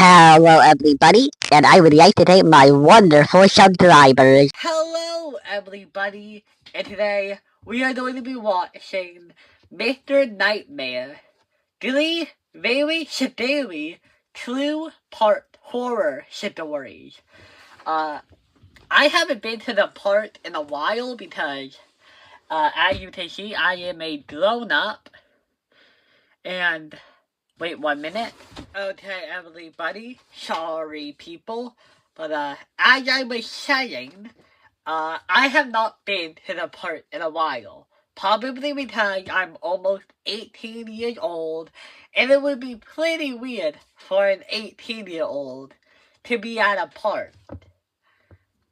Hello, everybody, and I would like to thank my wonderful subscribers. Hello, everybody, and today we are going to be watching Mr. Nightmare, Dilly Very Shadeli, two-part horror stories. I haven't been to the park in a while because, as you can see, I am a grown-up, and wait 1 minute. Okay, everybody, sorry people, but as I was saying, I have not been to the park in a while. Probably because I'm almost 18 years old, and it would be pretty weird for an 18-year-old to be at a park.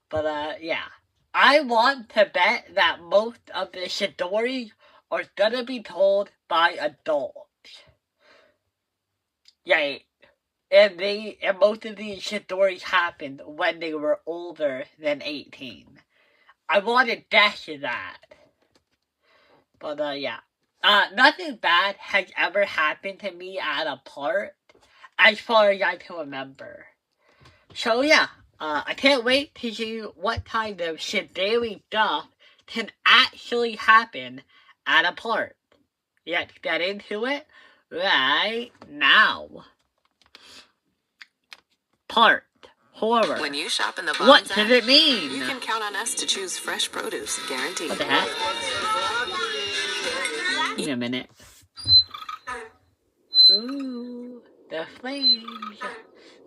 But, yeah. I want to bet that most of the stories are gonna be told by adults. Yeah, and most of these stories happened when they were older than 18. I want to guess that. But, yeah. Nothing bad has ever happened to me at a park, as far as I can remember. So, yeah. I can't wait to see what kind of scary stuff can actually happen at a park. Let's get into it right now. Park horror. When you shop in the Bonds What app, does it mean? you can count on us to choose fresh produce, guaranteed. What the heck? Wait a minute. Ooh, the flames.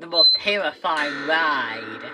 The most terrifying ride.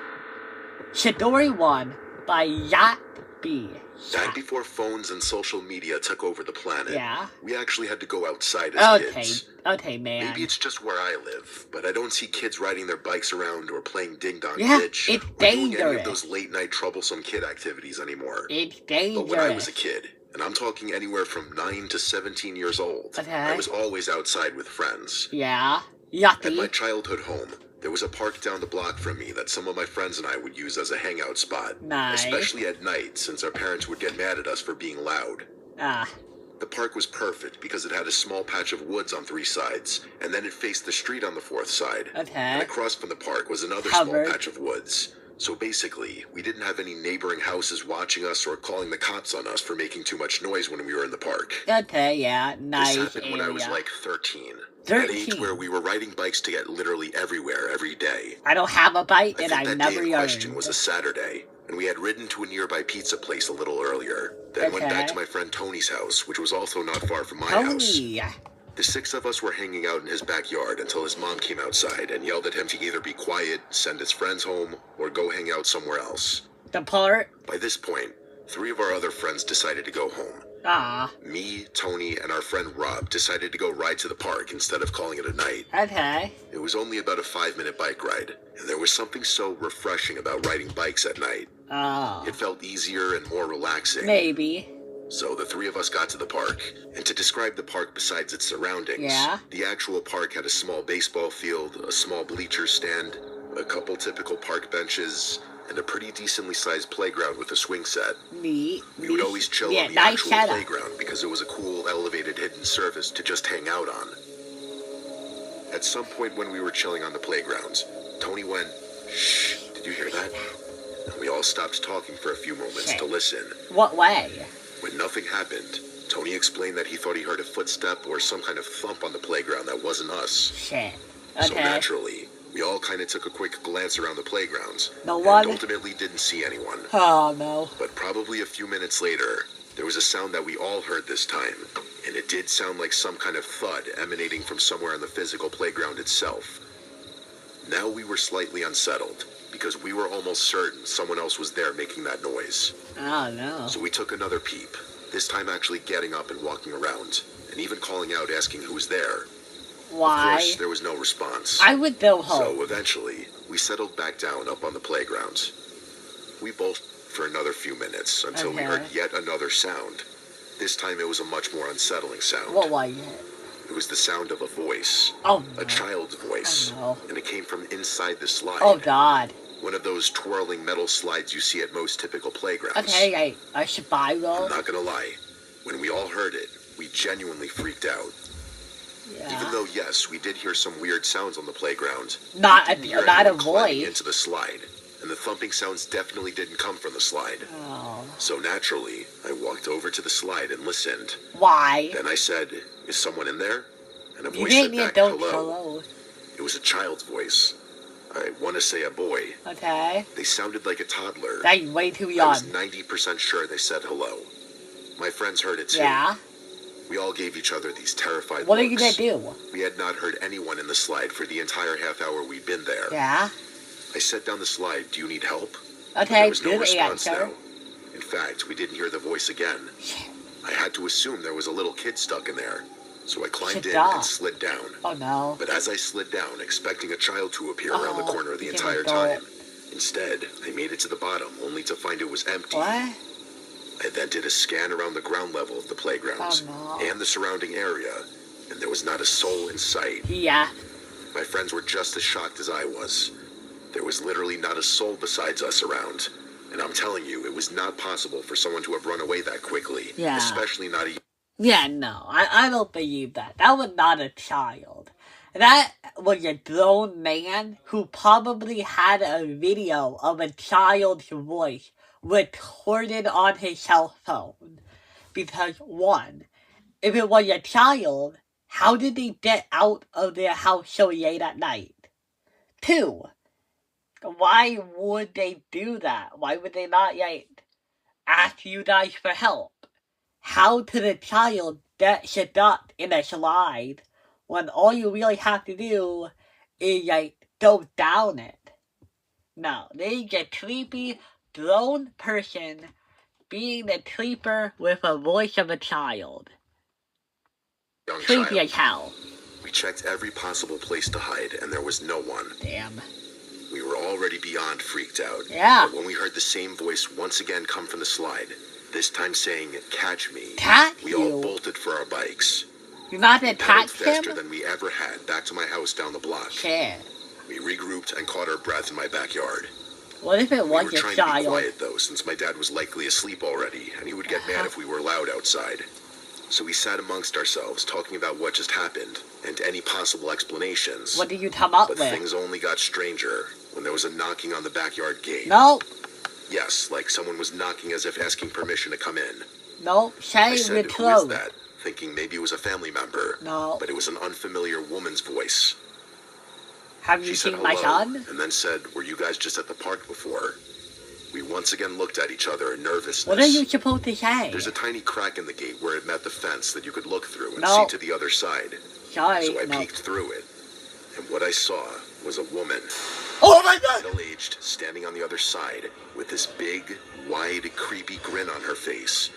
Story 1 by Yacht B. Back before phones and social media took over the planet, Yeah? we actually had to go outside as kids. Okay, man. Maybe it's just where I live, but I don't see kids riding their bikes around or playing Ding Dong Yeah, Ditch it's or doing any dangerous. of those late-night troublesome kid activities anymore. It's dangerous. But when I was a kid, and I'm talking anywhere from 9 to 17 years old, Okay. I was always outside with friends. Yeah? At my Yucky. childhood home, there was a park down the block from me that some of my friends and I would use as a hangout spot. Nice. Especially at night, since our parents would get mad at us for being loud. The park was perfect because it had a small patch of woods on 3 sides, and then it faced the street on the 4th side. Okay. And across from the park was another Covered. small patch of woods. So basically, we didn't have any neighboring houses watching us or calling the cops on us for making too much noise when we were in the park. Okay, yeah, nice This happened when I was area. like 13. 13? An age where we were riding bikes to get literally everywhere every day. I don't have a bike I and think I've that never day in question learned. was a Saturday, and we had ridden to a nearby pizza place a little earlier. Then went back Okay. to my friend Tony's house, which was also not far from my house. Tony. The 6 of us were hanging out in his backyard until his mom came outside and yelled at him to either be quiet, send his friends home, or go hang out somewhere else. The park. By this point, 3 of our other friends decided to go home. Me, Tony, and our friend Rob decided to go ride to the park instead of calling it a night. Okay. It was only about a 5-minute bike ride, and there was something so refreshing about riding bikes at night. Oh. It felt easier and more relaxing. Maybe. So the 3 of us got to the park, and to describe the park besides its surroundings, Yeah? the actual park had a small baseball field, a small bleacher stand, a couple typical park benches, and a pretty decently sized playground with a swing set. Neat. We would always chill Yeah, on the nice actual setup. playground because it was a cool elevated hidden surface to just hang out on. At some point when we were chilling on the playgrounds, Tony went, "Shh, did you hear that?" And we all stopped talking for a few moments to listen. What way? When nothing happened, Tony explained that he thought he heard a footstep or some kind of thump on the playground that wasn't us. Shit. So Okay. naturally, we all kind of took a quick glance around the playgrounds No and one? ultimately didn't see anyone. Oh, no. But probably a few minutes later, there was a sound that we all heard this time, and it did sound like some kind of thud emanating from somewhere in the physical playground itself. Now we were slightly unsettled, because we were almost certain someone else was there making that noise. Oh, no. So we took another peep, this time actually getting up and walking around, and even calling out asking who was there. Of Why? course, there was no response. I would go home. So eventually, we settled back down up on the playground. We both for another few minutes until we heard yet another sound. This time it was a much more unsettling sound. What was it? It was the sound of a voice. Oh, no. A child's voice. Oh, no. And it came from inside the slide. Oh, God. One of those twirling metal slides you see at most typical playgrounds. Okay, a spiral. I'm not gonna lie. When we all heard it, we genuinely freaked out. Yeah. Even though though, yes, we did hear some weird sounds on the playground, Not we didn't hear a anyone climbing voice. into the slide, and the thumping sounds definitely didn't come from the slide. Oh. So naturally, I walked over to the slide and listened. Why? Then I said, "Is someone in there?" And a You voice said didn't back, don't "Hello." It was a child's voice. I want to say a boy. Okay. They sounded like a toddler. That's way too I young. was 90% sure they said hello. My friends heard it too. Yeah. We all gave each other these terrified What are looks. you gonna do? We had not heard anyone in the slide for the entire half hour we'd been there. Yeah. I said down the slide, "Do you need help?" But Okay, there was no good response answer. now. In fact, we didn't hear the voice again. I had to assume there was a little kid stuck in there. So I climbed in Stop. and slid down. Oh no. But as I slid down, expecting a child to appear around the corner the you entire adult. time, instead, I made it to the bottom, only to find it was empty. What? I then did a scan around the ground level of the playgrounds Oh, no. and the surrounding area, and there was not a soul in sight. Yeah. My friends were just as shocked as I was. There was literally not a soul besides us around. And I'm telling you, it was not possible for someone to have run away that quickly. Yeah. Especially not a Yeah, no, I don't believe that. That was not a child. That was a grown man who probably had a video of a child's voice recorded on his cell phone. Because, one, if it was a child, how did they get out of their house so late at night? Two, why would they do that? Why would they not, ask you guys for help? How could a child get stuck in a slide when all you really have to do is, go down it? No, there's a creepy, grown person being a creeper with a voice of a child. young Creepy child. as hell. We checked every possible place to hide, and there was no one. Damn. We were already beyond freaked out. Yeah. But when we heard the same voice once again come from the slide, this time saying, "Catch me," Catch we all you? bolted for our bikes. You're not Pedaled attached faster him? than we ever had back to my house down the block. Shit. We regrouped and caught our breath in my backyard. What if it We was were a trying to be child? quiet though, since my dad was likely asleep already, and he would get mad if we were loud outside. So we sat amongst ourselves, talking about what just happened, and any possible explanations. What did you come up But with? things only got stranger when there was a knocking on the backyard gate. Nope. Yes, like someone was knocking as if asking permission to come in. Nope. I Say said, we're "Who is close. that?" Thinking maybe it was a family member. No. But it was an unfamiliar woman's voice. Have you She said seen my hello, son? and then said, "Were you guys just at the park before?" We once again looked at each other in nervousness. What are you supposed to say? There's a tiny crack in the gate where it met the fence that you could look through and No. see to the other side. Sorry. So I no. peeked through it, and what I saw was a woman, Oh my god! middle-aged, standing on the other side with this big, wide, creepy grin on her face.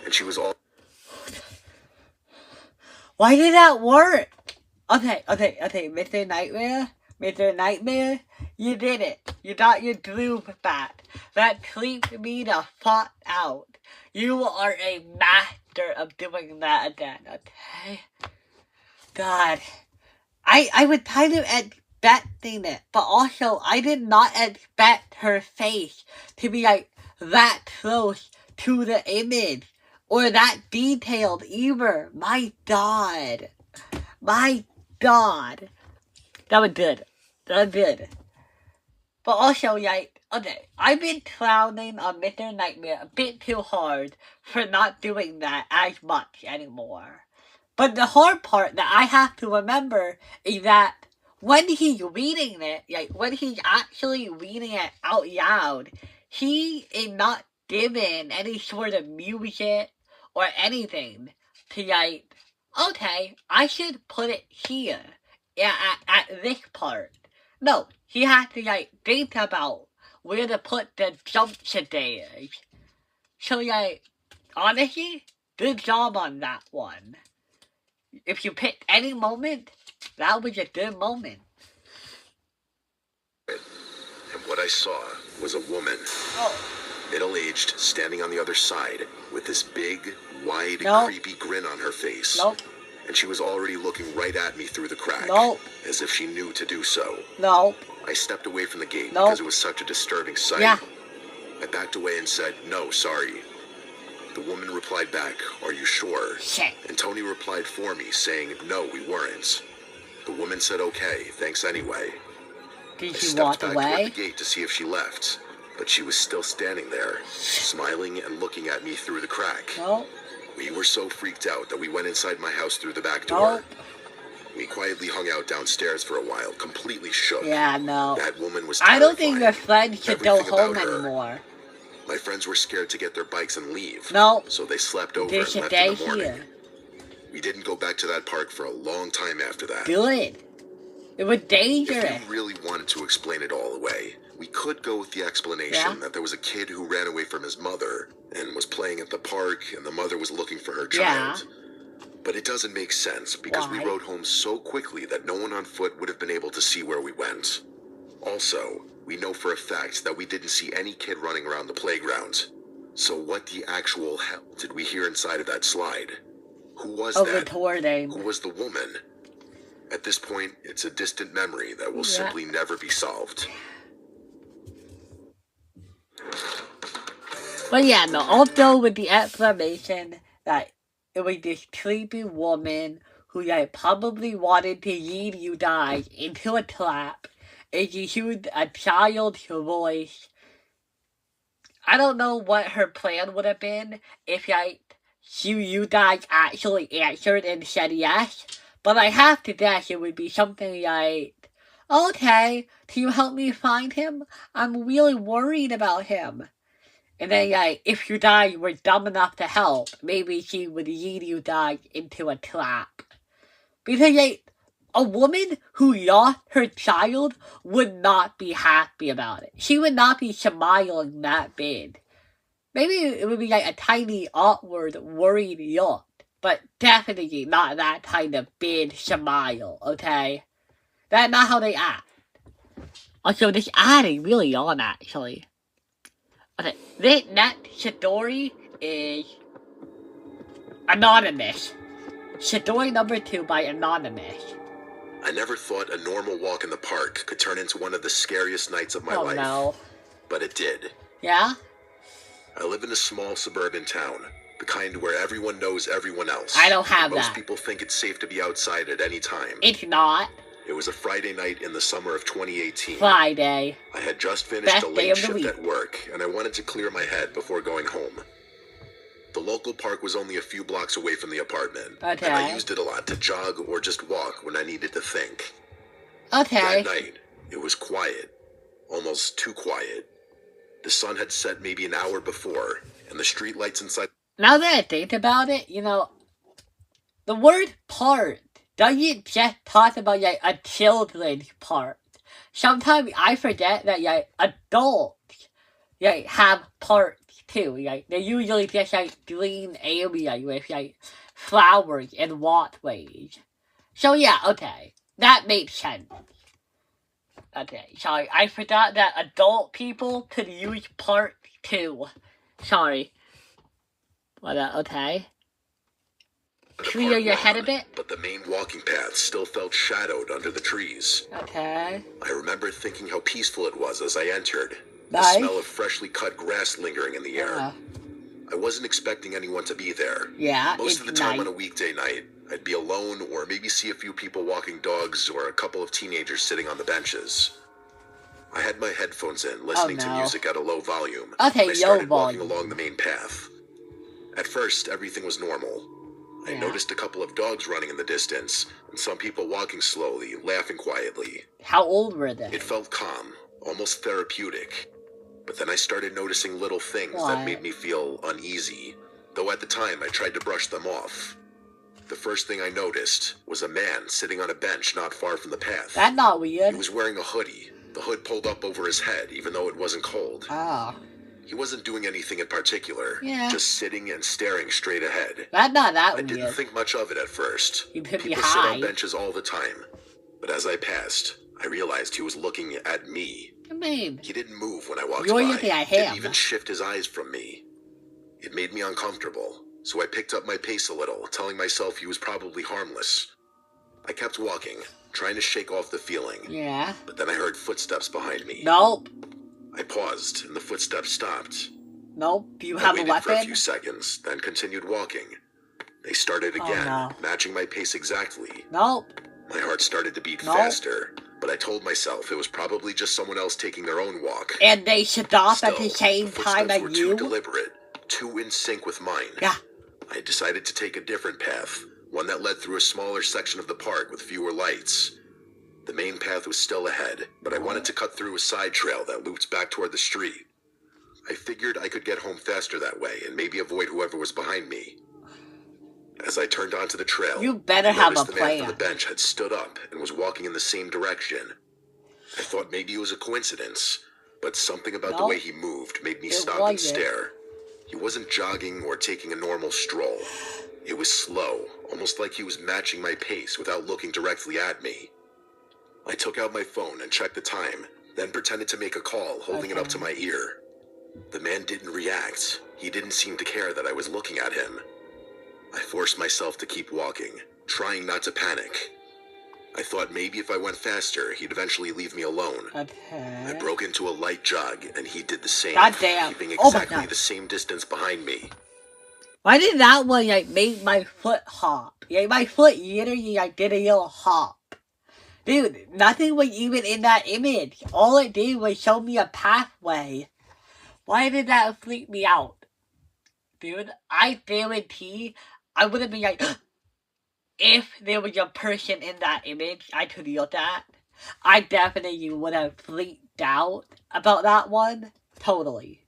And she was all Why did that work? Okay, Mr. Nightmare, you did it. You got your groove back. That creeped me the fuck out. You are a master of doing that again, okay? God. I was kind of expecting it, but also I did not expect her face to be that close to the image. Or that detailed either. My God. My God. That was good. But also, okay, I've been clowning on Mr. Nightmare a bit too hard for not doing that as much anymore. But the hard part that I have to remember is that when he's reading it, when he's actually reading it out loud, he is not given any sort of music or anything to okay, I should put it here at this part. No, he has to think about where to put the jump scares. So honestly, good job on that one. If you picked any moment, that was a good moment. and what I saw was a woman, Oh. middle-aged, standing on the other side with this big, wide, Nope. creepy grin on her face. Nope. And she was already looking right at me through the crack, Nope. as if she knew to do so. No. I stepped away from the gate Nope. because it was such a disturbing sight. Yeah. I backed away and said, "No, sorry." The woman replied back, "Are you sure?" Shit. And Tony replied for me, saying, "No, we weren't." The woman said okay, thanks anyway. Did I she stepped walk back toward away? the gate to see if she left, but she was still standing there, smiling and looking at me through the crack. Nope. We were so freaked out that we went inside my house through the back door. Nope. We quietly hung out downstairs for a while, completely shook. Yeah, no. That woman was I don't think your terrifying. friends should go Everything home about her. anymore. My friends were scared to get their bikes and leave. No. So they slept over They and should left stay in the morning. here. We didn't go back to that park for a long time after that. Good. It was If dangerous. we really wanted to explain it all away, we could go with the explanation Yeah? that there was a kid who ran away from his mother and was playing at the park and the mother was looking for her Yeah. child. But it doesn't make sense because Why? we rode home so quickly that no one on foot would have been able to see where we went. Also, we know for a fact that we didn't see any kid running around the playground. So what the actual hell did we hear inside of that slide? Who was Oh, that? retorting. Who was the woman? At this point, it's a distant memory that will Yeah. simply never be solved. But yeah, no, also with the explanation that it was this creepy woman who like probably wanted to lead you guys into a trap, and she used a child's voice. I don't know what her plan would have been if like you guys actually answered and said yes, but I have to guess it would be something like, okay, can you help me find him? I'm really worried about him. And then, like, if you guys were dumb enough to help, maybe she would lead you guys into a trap. Because, like, a woman who lost her child would not be happy about it. She would not be smiling that big. Maybe it would be, like, a tiny, awkward, worried look. But definitely not that kind of big smile, okay? That's not how they act. Also, this ad is really on, actually. Okay, this next story is Anonymous. Story number 2 by Anonymous. I never thought a normal walk in the park could turn into one of the scariest nights of my Oh life. no. But it did. Yeah? I live in a small suburban town, the kind where everyone knows everyone else. I don't have Most that. people think it's safe to be outside at any time. It's not. It was a Friday night in the summer of 2018. Friday. I had just finished Best a day late of the shift week. at work, and I wanted to clear my head before going home. The local park was only a few blocks away from the apartment, and I Okay. used it a lot to jog or just walk when I needed to think. Okay. That night, it was quiet, almost too quiet. The sun had set maybe an hour before, and the streetlights inside Now that I think about it, you know, the word park doesn't just talk about like a children's park. Sometimes I forget that like adults like have parks too. Like they're usually just like green area with like flowers and walkways. So yeah, okay. That makes sense. Okay, sorry. I forgot that adult people could use parks too. Sorry. But okay. the Clear park your head a lawn, bit. but the main walking path still felt shadowed under the trees. Okay. I remember thinking how peaceful it was as I entered. The Nice. smell of freshly cut grass lingering in the air. Uh, I wasn't expecting anyone to be there. yeah, Most it's of the time nice. on a weekday night, I'd be alone or maybe see a few people walking dogs or a couple of teenagers sitting on the benches. I had my headphones in, listening to no. music at a low volume. Okay, and I started low walking volume. along the main path. At first, everything was normal. I Yeah. noticed a couple of dogs running in the distance, and some people walking slowly, laughing quietly. How old were they? It felt calm, almost therapeutic. But then I started noticing little things What? that made me feel uneasy, though at the time I tried to brush them off. The first thing I noticed was a man sitting on a bench not far from the path. That's not He weird. was wearing a hoodie, the hood pulled up over his head even though it wasn't cold. Oh, He wasn't doing anything in particular, Yeah. just sitting and staring straight ahead. that's not that I didn't weird. think much of it at first. You could be People sit high. on benches all the time. But as I passed, I realized he was looking at me. I mean, He didn't move when I walked You're by. looking at Didn't him. even shift his eyes from me. It made me uncomfortable, so I picked up my pace a little, telling myself he was probably harmless. I kept walking, trying to shake off the feeling, yeah. but then I heard footsteps behind me. Nope. I paused, and the footsteps stopped. Nope. Do you I have a waited for a few weapon? seconds, then continued walking. They started Oh, again, no. matching my pace exactly. Nope. My heart started to beat No. faster, but I told myself it was probably just someone else taking their own walk. And they stop at the Still, same the time footsteps were as too you? deliberate, too in sync with mine. Yeah. I decided to take a different path, one that led through a smaller section of the park with fewer lights. The main path was still ahead, but I wanted to cut through a side trail that looped back toward the street. I figured I could get home faster that way and maybe avoid whoever was behind me. As I turned onto the trail, You better I have a noticed the man plan. from the bench had stood up and was walking in the same direction. I thought maybe it was a coincidence, but something about the No. way he moved made me It stop and wasn't. stare. He wasn't jogging or taking a normal stroll. It was slow, almost like he was matching my pace without looking directly at me. I took out my phone and checked the time, then pretended to make a call, holding it up to my ear. The man didn't react. He didn't seem to care that I was looking at him. I forced myself to keep walking, trying not to panic. I thought maybe if I went faster, he'd eventually leave me alone. I Okay. broke into a light jog, and he did the same, God damn. keeping Oh my exactly God. the same distance behind me. Why did that one like make my foot hop? Yeah, my foot literally like did a little hop. Dude, nothing was even in that image. All it did was show me a pathway. Why did that freak me out? Dude, I guarantee I would have been like, if there was a person in that image I could look at, I definitely would have freaked out about that one. Totally.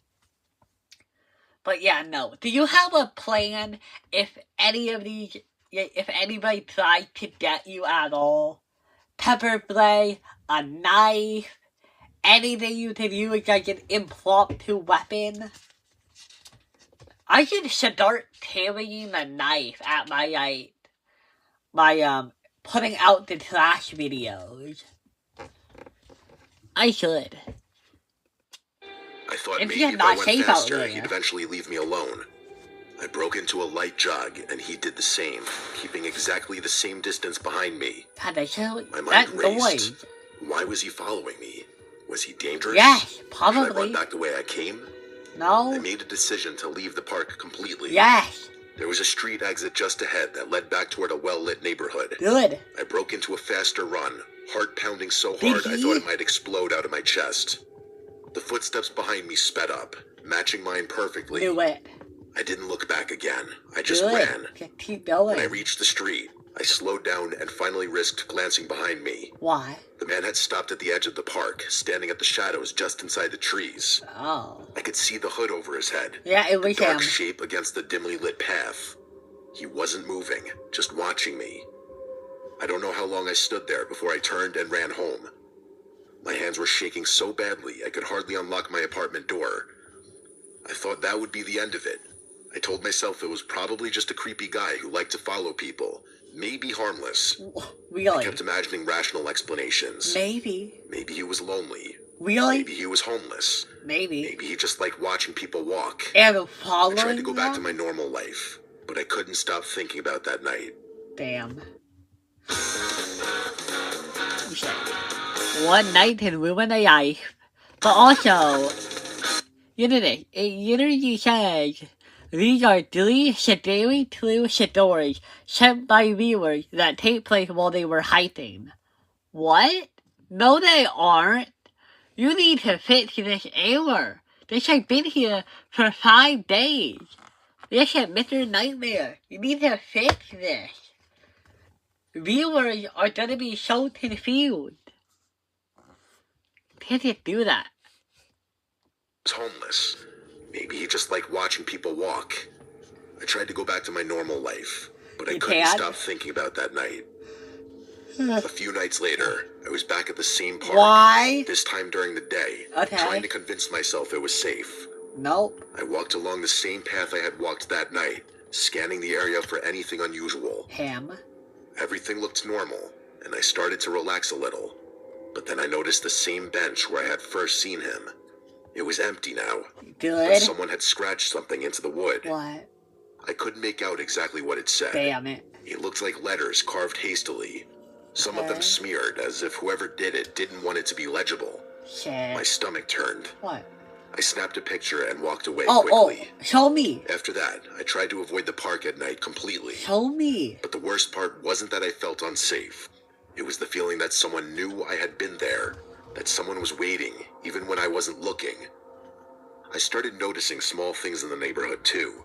But yeah, no. Do you have a plan if any of these, if anybody tries to get you at all? Pepper spray, a knife, anything you can use like an impromptu weapon? I should start carrying a knife at my putting out the trash videos. I should. I thought If maybe you're if I not went safe out faster, there. he'd eventually leave me alone. I broke into a light jog, and he did the same, keeping exactly the same distance behind me. God, I should. My That mind raced. noise. Why was he following me? Was he dangerous? Yes, Should I probably. run back the way I came? I No. made a decision to leave the park completely. Yes. There was a street exit just ahead that led back toward a well-lit neighborhood. Good. I broke into a faster run, heart pounding so Did hard I he? thought it might explode out of my chest. The footsteps behind me sped up, matching mine perfectly. Do it. I didn't look back again. I just Good. ran. Just keep When I going. reached the street, I slowed down and finally risked glancing behind me. Why? The man had stopped at the edge of the park, standing at the shadows just inside the trees. Oh. I could see the hood over his head, Yeah, it the was dark him. shape against the dimly lit path. He wasn't moving, just watching me. I don't know how long I stood there before I turned and ran home. My hands were shaking so badly I could hardly unlock my apartment door. I thought that would be the end of it. I told myself it was probably just a creepy guy who liked to follow people, maybe harmless. I Really? kept imagining rational explanations. Maybe. Maybe he was lonely. Really? Maybe he was homeless. Maybe. Maybe he just liked watching people walk. And I following tried to go back to them? my normal life, but I couldn't stop thinking about that night. Damn. One night can ruin a life. But also, you know this, it literally says, these are 3 scary true stories sent by viewers that take place while they were hiking. What? No, they aren't. You need to fix this error. This has been here for 5 days. This is Mr. Nightmare. You need to fix this. Viewers are gonna be so confused. Can't you do that? He was homeless. Maybe he just liked watching people walk. I tried to go back to my normal life, but I You couldn't can't? stop thinking about that night. A few nights later, I was back at the same park. Why? This time during the day, Okay. trying to convince myself it was safe. Nope. I walked along the same path I had walked that night, scanning the area for anything unusual. Him. Everything looked normal, and I started to relax a little. But then I noticed the same bench where I had first seen him. It was empty now, but Good. someone had scratched something into the wood. What? I couldn't make out exactly what it said. Damn it. It looked like letters carved hastily. Some of them Okay. smeared, as if whoever did it didn't want it to be legible. My Shit. stomach turned. What? I snapped a picture and walked away Oh, quickly. show me. After that, I tried to avoid the park at night completely. Show me. But the worst part wasn't that I felt unsafe. It was the feeling that someone knew I had been there, that someone was waiting, even when I wasn't looking. I started noticing small things in the neighborhood too.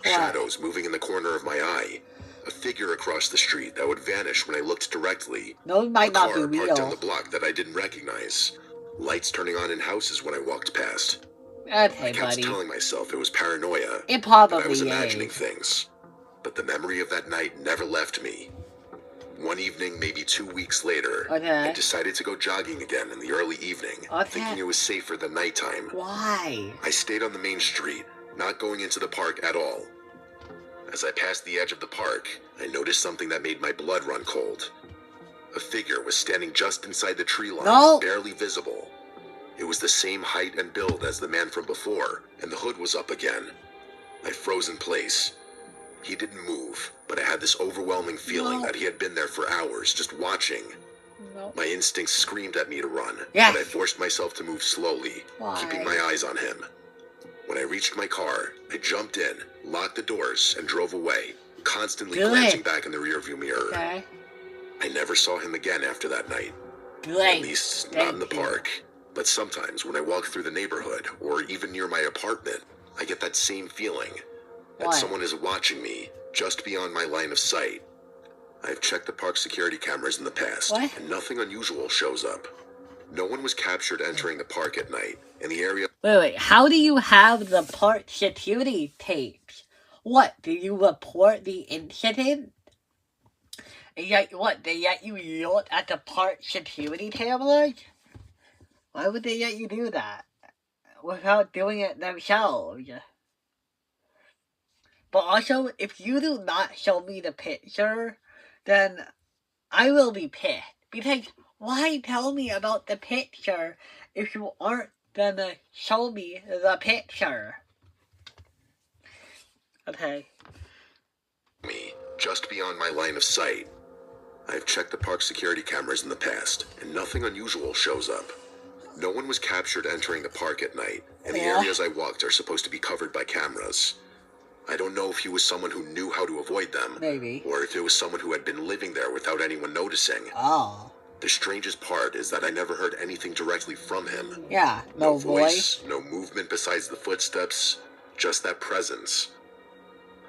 Shadows moving in the corner of my eye. A figure across the street that would vanish when I looked directly. Those might A not be car parked down real. the block that I didn't recognize. Lights turning on in houses when I walked past. Okay, I kept buddy. telling myself it was paranoia, It that I probably was imagining is. things. But the memory of that night never left me. One evening, maybe 2 weeks later, Okay. I decided to go jogging again in the early evening, Okay. thinking it was safer than nighttime. Why? I stayed on the main street, not going into the park at all. As I passed the edge of the park, I noticed something that made my blood run cold. A figure was standing just inside the tree line, No. barely visible. It was the same height and build as the man from before, and the hood was up again. I froze in place. He didn't move, but I had this overwhelming feeling No. that he had been there for hours, just watching. No. My instincts screamed at me to run, Yes. but I forced myself to move slowly, Why? keeping my eyes on him. When I reached my car, I jumped in, locked the doors, and drove away, constantly Good. glancing back in the rearview mirror. Okay. I never saw him again after that night. Good. At least, not in the Thank you. park. But sometimes when I walk through the neighborhood, or even near my apartment, I get that same feeling. That What? someone is watching me, just beyond my line of sight. I've checked the park security cameras in the past, What? and nothing unusual shows up. No one was captured entering the park at night, and the area Wait. How do you have the park security tapes? What? Did you report the incident? And yet, what? They let you look at the park security cameras? Why would they let you do that? Without doing it themselves? But also, if you do not show me the picture, then I will be pissed. Because why tell me about the picture if you aren't gonna show me the picture? Okay. me, just beyond my line of sight. I've checked the park security cameras in the past, and nothing unusual shows up. No one was captured entering the park at night, and the Yeah. areas I walked are supposed to be covered by cameras. I don't know if he was someone who knew how to avoid them, Maybe. or if it was someone who had been living there without anyone noticing. Oh. The strangest part is that I never heard anything directly from him. Yeah. No voice. No movement besides the footsteps, just that presence.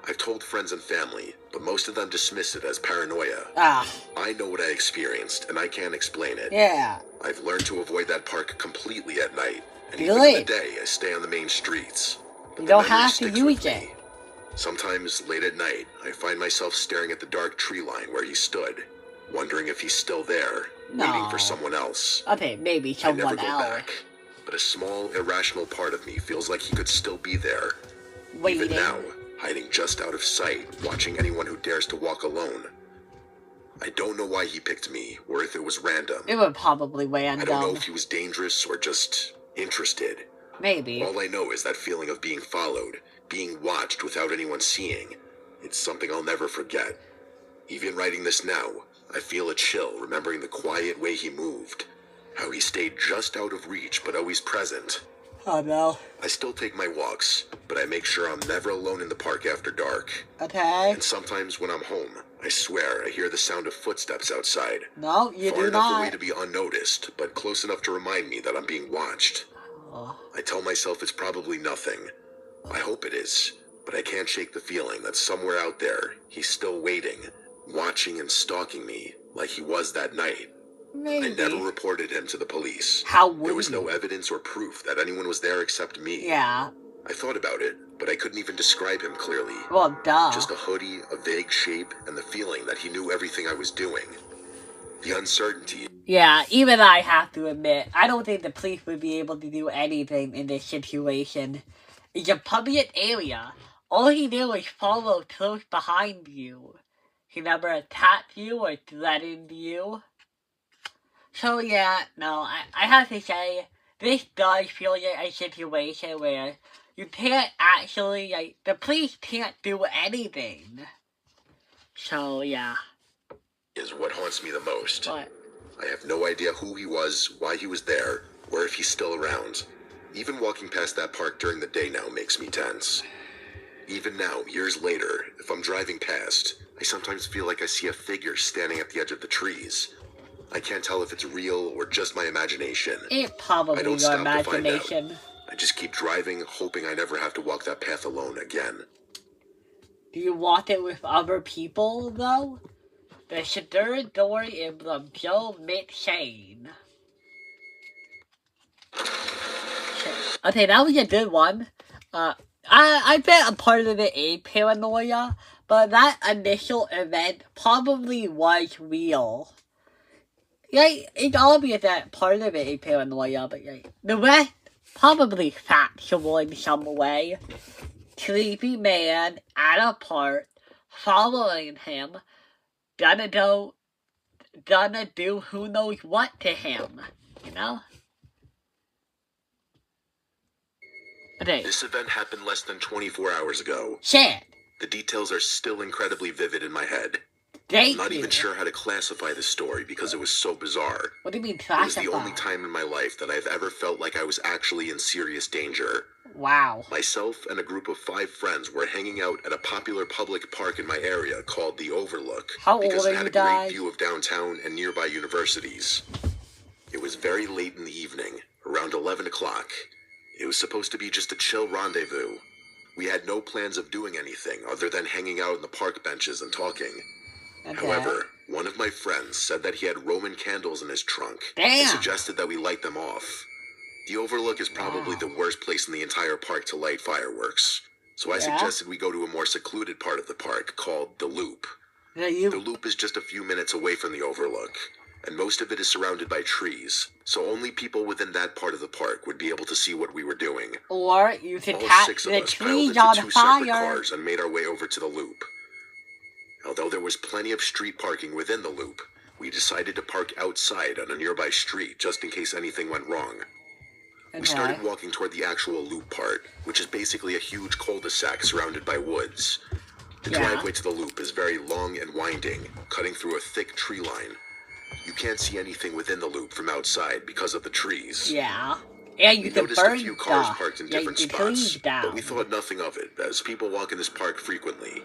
I've told friends and family, but most of them dismiss it as paranoia. Ah. I know what I experienced, and I can't explain it. Yeah. I've learned to avoid that park completely at night, and Really? even in the day, I stay on the main streets. But You the don't memory have to sticks use with it. me. Sometimes, late at night, I find myself staring at the dark tree line where he stood, wondering if he's still there, waiting No. for someone else. Okay, maybe I never someone go else. back, but a small, irrational part of me feels like he could still be there. Waiting. Even now, hiding just out of sight, watching anyone who dares to walk alone. I don't know why he picked me, or if it was random. It would probably I don't know random. if he was dangerous or just interested. Maybe. All I know is that feeling of being followed, being watched without anyone seeing. It's something I'll never forget. Even writing this now, I feel a chill remembering the quiet way he moved. How he stayed just out of reach but always present. Oh no. I still take my walks, but I make sure I'm never alone in the park after dark. Okay. And sometimes when I'm home, I swear I hear the sound of footsteps outside. No, you Far do enough away not. to be unnoticed, but close enough to remind me that I'm being watched. Oh. I tell myself it's probably nothing. I hope it is, but I can't shake the feeling that somewhere out there, he's still waiting, watching and stalking me like he was that night. I Maybe. never reported him to the police. How would There was you? no evidence or proof that anyone was there except me. Yeah. I thought about it, but I couldn't even describe him clearly. Well, duh. Just a hoodie, a vague shape, and the feeling that he knew everything I was doing. The uncertainty. Yeah, even I have to admit, I don't think the police would be able to do anything in this situation. It's a public area. All he did was follow close behind you. He never attacked you or threatened you. So yeah, no, I have to say, this does feel like a situation where you can't actually, like, the police can't do anything. So yeah. Is what haunts me the most. But, I have no idea who he was, why he was there, or if he's still around. Even walking past that park during the day now makes me tense. Even now, years later, if I'm driving past, I sometimes feel like I see a figure standing at the edge of the trees. I can't tell if it's real or just my imagination. It's I probably don't your stop to find out. imagination. I just keep driving, hoping I never have to walk that path alone again. Do you walk it with other people, though? The Shadur Dory emblem, Joe McShane. Okay, that was a good one. I bet a part of it is paranoia, but that initial event probably was real. Like, it's obvious that part of it is paranoia, but like, the rest probably factual in some way. Sleepy man at a park, following him, gonna do who knows what to him, you know? Okay, This event happened less than 24 hours ago. shit, The details are still incredibly vivid in my head. I'm thank not you. even sure how to classify this story because it was so bizarre. What do you mean It was the classify? only time in my life that I've ever felt like I was actually in serious danger. Wow. Myself and a group of 5 friends were hanging out at a popular public park in my area called the Overlook How because old it are had you a great guys? view of downtown and nearby universities. It was very late in the evening, around 11 o'clock. It was supposed to be just a chill rendezvous. We had no plans of doing anything other than hanging out on the park benches and talking. Okay. However, one of my friends said that he had Roman candles in his trunk Damn. and suggested that we light them off. The Overlook is probably the worst place in the entire park to light fireworks, so I Yeah? suggested we go to a more secluded part of the park called the Loop. Yeah, The you, Loop is just a few minutes away from the Overlook, and most of it is surrounded by trees, so only people within that part of the park would be able to see what we were doing. or you could All catch 6 of the us piled trees into on 2 separate fire. cars and made our way over to the Loop. Although there was plenty of street parking within the Loop, we decided to park outside on a nearby street just in case anything went wrong. We started Okay. walking toward the actual Loop part, which is basically a huge cul-de-sac surrounded by woods. The Yeah. driveway to the Loop is very long and winding, cutting through a thick tree line. You can't see anything within the Loop from outside because of the trees. Yeah. And you We can noticed a burn few cars stuff. parked in Yeah, different you can spots, trees down. but we thought nothing of it, as people walk in this park frequently.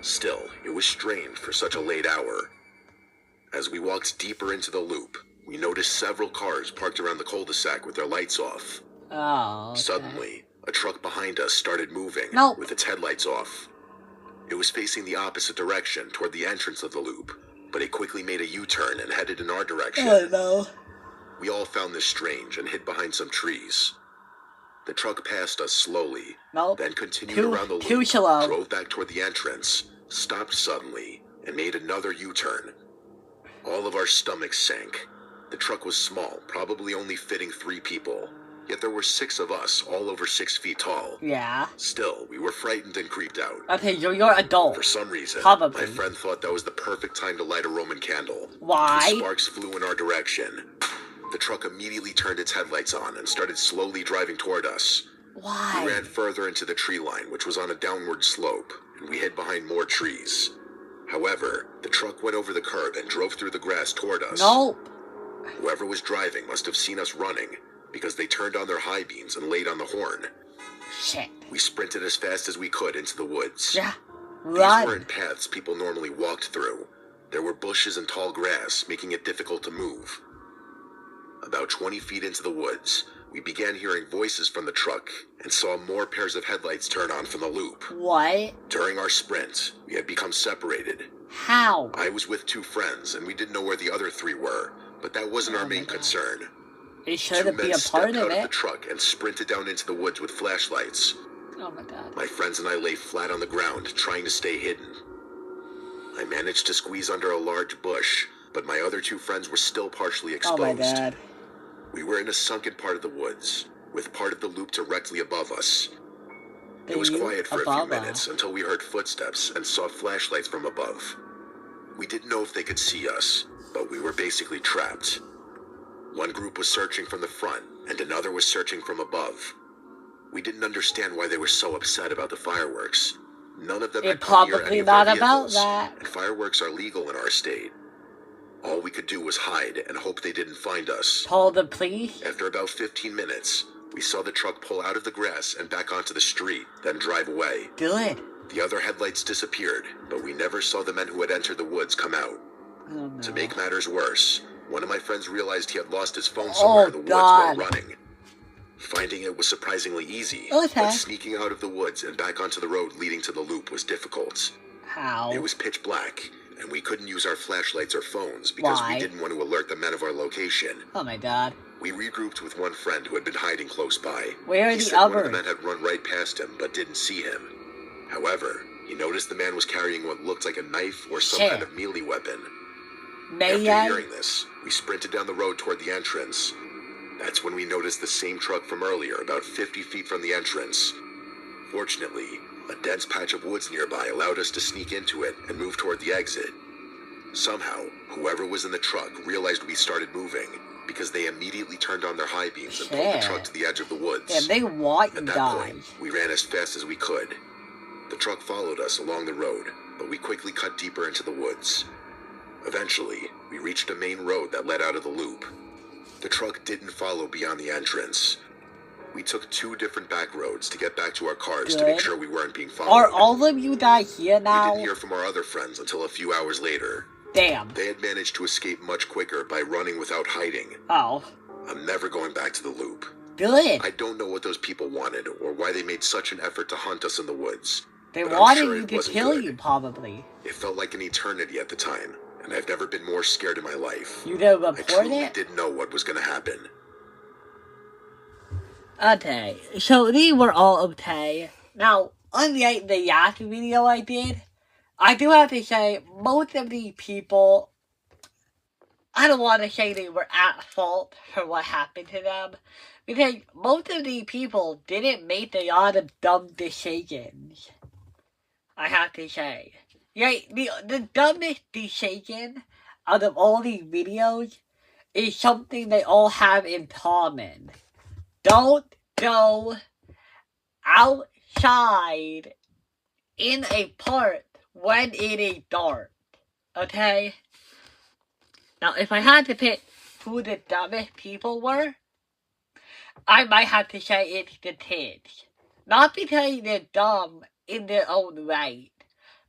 Still, it was strange for such a late hour. As we walked deeper into the Loop, we noticed several cars parked around the cul-de-sac with their lights off. Oh, okay. Suddenly, a truck behind us started moving, Nope. with its headlights off. It was facing the opposite direction, toward the entrance of the Loop, but it quickly made a U-turn and headed in our direction. Oh no. We all found this strange and hid behind some trees. The truck passed us slowly, Nope. then continued Too- around the too Loop, slow. drove back toward the entrance, stopped suddenly, and made another U-turn. All of our stomachs sank. The truck was small, probably only fitting 3 people, yet there were 6 of us, all over 6 feet tall. Yeah. Still, we were frightened and creeped out. Okay, you're adult. For some reason, Probably. my friend thought that was the perfect time to light a Roman candle. Why? The sparks flew in our direction. The truck immediately turned its headlights on and started slowly driving toward us. We Why? ran further into the tree line, which was on a downward slope, and we hid behind more trees. However, the truck went over the curb and drove through the grass toward us. Nope. Whoever was driving must have seen us running, because they turned on their high beams and laid on the horn. Shit. We sprinted as fast as we could into the woods. Yeah. These Run. weren't paths people normally walked through. There were bushes and tall grass, making it difficult to move. About 20 feet into the woods, we began hearing voices from the truck and saw more pairs of headlights turn on from the Loop. What? During our sprint, we had become separated. How? I was with 2 friends, and we didn't know where the other 3 were, but that wasn't our Oh my main God. concern. It 2 shouldn't be men a part stepped of out of the it. truck and sprinted down into the woods with flashlights. Oh my god. My friends and I lay flat on the ground, trying to stay hidden. I managed to squeeze under a large bush, but my other 2 friends were still partially Oh exposed. my god. We were in a sunken part of the woods, with part of the Loop directly above us. The It was you quiet for a few above minutes us. until we heard footsteps and saw flashlights from above. We didn't know if they could see us, but we were basically trapped. One group was searching from the front, and another was searching from above. We didn't understand why they were so upset about the fireworks. None of them It had come near probably any of our not about vehicles, that. and fireworks are legal in our state. All we could do was hide and hope they didn't find us. Told the police. After about 15 minutes, we saw the truck pull out of the grass and back onto the street, then drive away. Good. The other headlights disappeared, but we never saw the men who had entered the woods come out. Oh no. To make matters worse, One of my friends realized he had lost his phone somewhere in the woods while running. Finding it was surprisingly easy, but sneaking out of the woods and back onto the road leading to the loop was difficult. How? It was pitch black, and we couldn't use our flashlights or phones because we didn't want to alert the men of our location. Oh my god. We regrouped with one friend who had been hiding close by. Where are he the said others? One of the men had run right past him, but didn't see him. However, he noticed the man was carrying what looked like a knife or some kind of melee weapon. After hearing this, we sprinted down the road toward the entrance. That's when we noticed the same truck from earlier, about 50 feet from the entrance. Fortunately, a dense patch of woods nearby allowed us to sneak into it and move toward the exit. Somehow, whoever was in the truck realized we started moving, because they immediately turned on their high beams and pulled the truck to the edge of the woods. Yeah, they want you At that guys. point, we ran as fast as we could. The truck followed us along the road, but we quickly cut deeper into the woods. Eventually, we reached a main road that led out of the loop. The truck didn't follow beyond the entrance. We took 2 different back roads to get back to our cars to make sure we weren't being followed. Are all of you guys here now? We didn't hear from our other friends until a few hours later. Damn. They had managed to escape much quicker by running without hiding. Oh. I'm never going back to the loop. Good. I don't know what those people wanted or why they made such an effort to hunt us in the woods. They but wanted sure you it to wasn't kill good. you, probably. It felt like an eternity at the time, and I've never been more scared in my life. You didn't I report truly it? didn't know what was going to happen. Okay, so these were all okay. Now, unlike the last video I did, I do have to say, most of the people, I don't want to say they were at fault for what happened to them, because most of the people didn't make a lot of dumb decisions. I have to say. Yeah, the dumbest decision out of all these videos is something they all have in common. Don't go outside in a park when it is dark. Okay? Now, if I had to pick who the dumbest people were, I might have to say it's the kids. Not because they're dumb in their own right,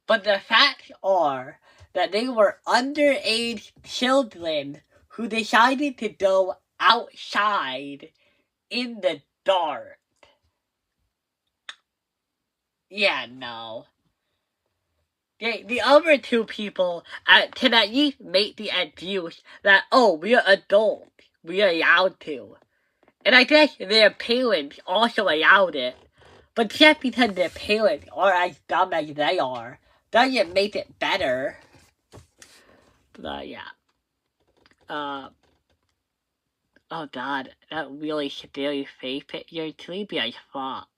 but the facts are that they were underage children who decided to go outside in the dark. Yeah, no. The other 2 people can at least make the excuse that, oh, we are adults, we are allowed to. And I guess their parents also allowed it. But just because their parents are as dumb as they are, doesn't make it better. But yeah. Oh god, that really scary face picture. Sleepy as fuck.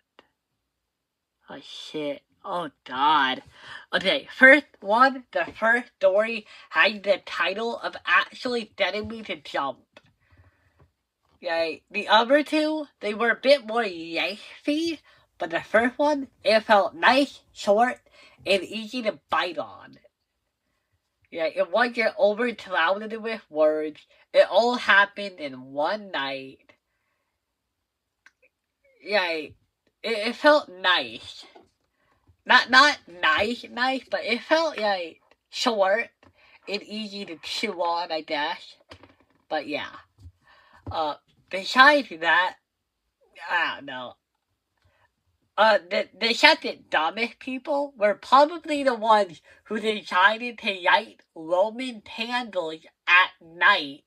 Oh shit. Oh god. Okay, first one, the first story has the title of actually getting me to jump. Okay, the other 2, they were a bit more lengthy, but the first one, it felt nice, short, and easy to bite on. Yeah, it wasn't overclouded with words. It all happened in one night. Yeah, it felt nice. Not nice, but it felt like short and easy to chew on, I guess. But yeah. Besides that, I don't know. The second dumbest people were probably the ones who decided to light Roman candles at night,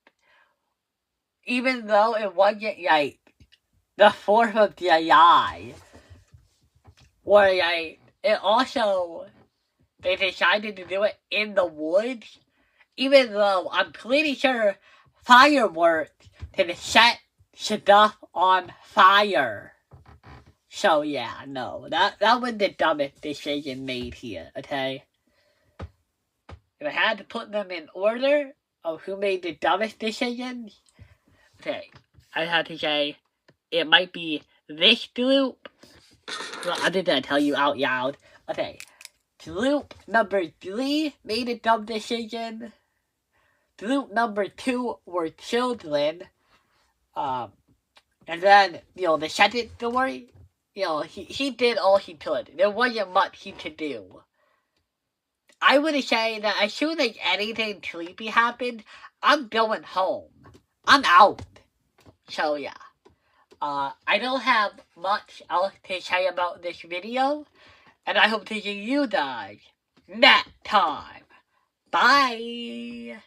even though it wasn't like the 4th of July. Or like, it also, they decided to do it in the woods, even though I'm pretty sure fireworks can set stuff on fire. So yeah, no, that was the dumbest decision made here, okay? If I had to put them in order of who made the dumbest decisions, okay, I'd have to say it might be this group. Well, I'm just gonna tell you out loud. Okay, group number 3 made a dumb decision. Group number 2 were children. And then, the second story, he did all he could. There wasn't much he could do. I would say that as soon as anything creepy happened, I'm going home. I'm out. So yeah. I don't have much else to say about this video, and I hope to see you guys next time. Bye!